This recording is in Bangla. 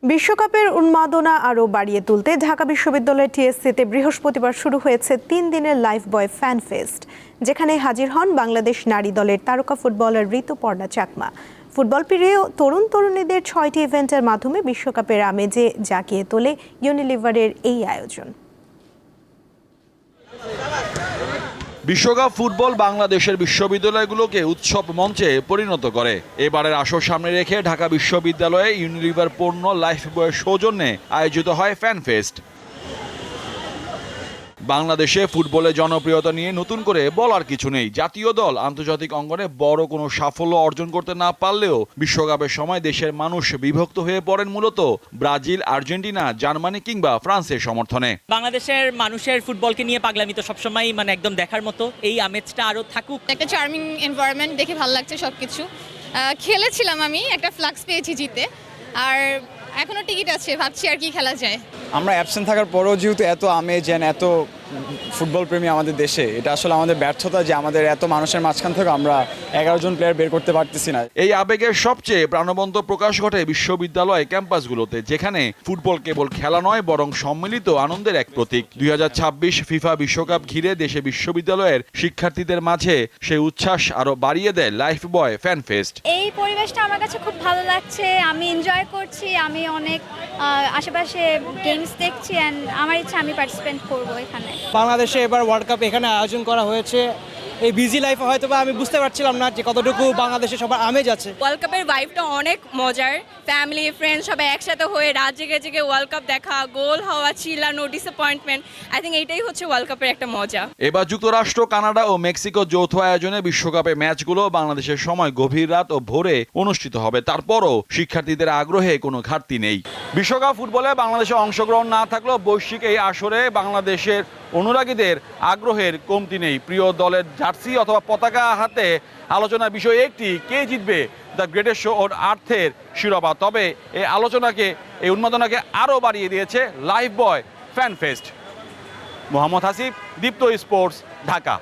বিশ্বকাপের উন্মাদনা আরও বাড়িয়ে তুলতে ঢাকা বিশ্ববিদ্যালয়ের টিএসসিতে বৃহস্পতিবার শুরু হয়েছে ৩ দিনের লাইফ বয় ফ্যান ফেস্ট, যেখানে হাজির হন বাংলাদেশ নারী দলের তারকা ফুটবলার ঋতুপর্ণা চাকমা। ফুটবল প্রিয় তরুণ তরুণীদের ৬টি ইভেন্টের মাধ্যমে বিশ্বকাপের আমেজে জাগিয়ে তোলে ইউনিলিভারের এই আয়োজন। বিশ্বকাপ ফুটবল বাংলাদেশের বিশ্ববিদ্যালয়গুলোকে উৎসব মঞ্চে পরিণত করে। এবারের আসর সামনে রেখে ঢাকা বিশ্ববিদ্যালয়ে ইউনিলিভার পণ্য লাইফ বয়ের সৌজন্যে আয়োজিত হয় ফ্যান ফেস্ট। বাংলাদেশে ফুটবলের জনপ্রিয়তা নিয়ে নতুন করে বলার কিছু নেই। জাতীয় দল আন্তর্জাতিক অঙ্গনে বড় কোনো সাফল্য অর্জন করতে না পারলেও বিশ্বকাপের সময় দেশের মানুষ বিভক্ত হয়ে পড়েন মূলত ব্রাজিল, আর্জেন্টিনা, জার্মানি কিংবা ফ্রান্সের সমর্থনে। বাংলাদেশের মানুষের ফুটবলকে নিয়ে পাগলামি তো সবসময় একদম দেখার মতো। এই আমেজটা আরো থাকুক। একটা চার্মিং এনভায়রনমেন্ট দেখে ভালো লাগছে সবকিছু। খেলেছিলাম, আমি একটা ফ্লাক্স পেয়েছি জিতে, আর এখনো টিকিট আছে, ভাবছি আর কি খেলা যায়। আমরা অ্যাবসেন্ট থাকার পরেও যেহেতু এত আমেজ এত ফুটবল প্রেমী আমাদের দেশে, এটা আসলে আমাদের ব্যর্থতা যে আমাদের এত মানুষের মাঝখান থেকে আমরা 11 জন প্লেয়ার বের করতে পারতেছি না। এই আবেগের সবচেয়ে প্রাণবন্ত প্রকাশ ঘটে বিশ্ববিদ্যালয় ক্যাম্পাসগুলোতে, যেখানে ফুটবল কেবল খেলা নয় বরং সম্মিলিত আনন্দের এক প্রতীক। 2026 ফিফা বিশ্বকাপ ঘিরে দেশে বিশ্ববিদ্যালয়ের শিক্ষার্থীদের মাঝে সেই উচ্ছ্বাস আরো বাড়িয়ে দেয় লাইফ বয় ফ্যান ফেস্ট। এই পরিবেশটা আমার কাছে খুব ভালো লাগছে, আমি এনজয় করছি, আমি অনেক আশেপাশে গেমস দেখছি এন্ড আমার ইচ্ছা আমি পার্টিসিপেট করব এখানে। বাংলাদেশে এবার ওয়ার্ল্ড কাপ এখানে আয়োজন করা হয়েছে। এই বিজি লাইফে হয়তো আমি বুঝতে পারছিলাম না যে কতটুকু বাংলাদেশে সবার আমেজ আছে। ওয়ার্ল্ড কাপের ভাইবটা অনেক মজার, ফ্যামিলি ফ্রেন্ডস সবাই একসাথে হয়ে রাত জেগে জেগে ওয়ার্ল্ড কাপ দেখা, গোল হওয়া, চিল্লানো, ডিসঅ্যাপয়েন্টমেন্ট, আই থিঙ্ক এইটাই হচ্ছে ওয়ার্ল্ড কাপের একটা মজা। এবার যুক্তরাষ্ট্র, কানাডা ও মেক্সিকো যৌথ আয়োজনে বিশ্বকাপের ম্যাচগুলো বাংলাদেশের সময় গভীর রাত ও ভোরে অনুষ্ঠিত হবে। তারপরও শিক্ষার্থীদের আগ্রহে কোনো ঘাটতি নেই। বিশ্বকাপ ফুটবলে বাংলাদেশে অংশগ্রহণ না থাকলেও বৈশ্বিক এই আসরে বাংলাদেশের অনুরাগীদের আগ্রহের কমতি নেই। প্রিয় দলের জার্সি অথবা পতাকা হাতে আলোচনার বিষয় একটি, কে জিতবে দ্য গ্রেটেস্ট শো অন আর্থের শিরোপা। তবে এই আলোচনাকে, এই উন্মাদনাকে আরও বাড়িয়ে দিয়েছে লাইফ বয় ফ্যান ফেস্ট। মোহাম্মদ হাসিব, দীপ্ত স্পোর্টস, ঢাকা।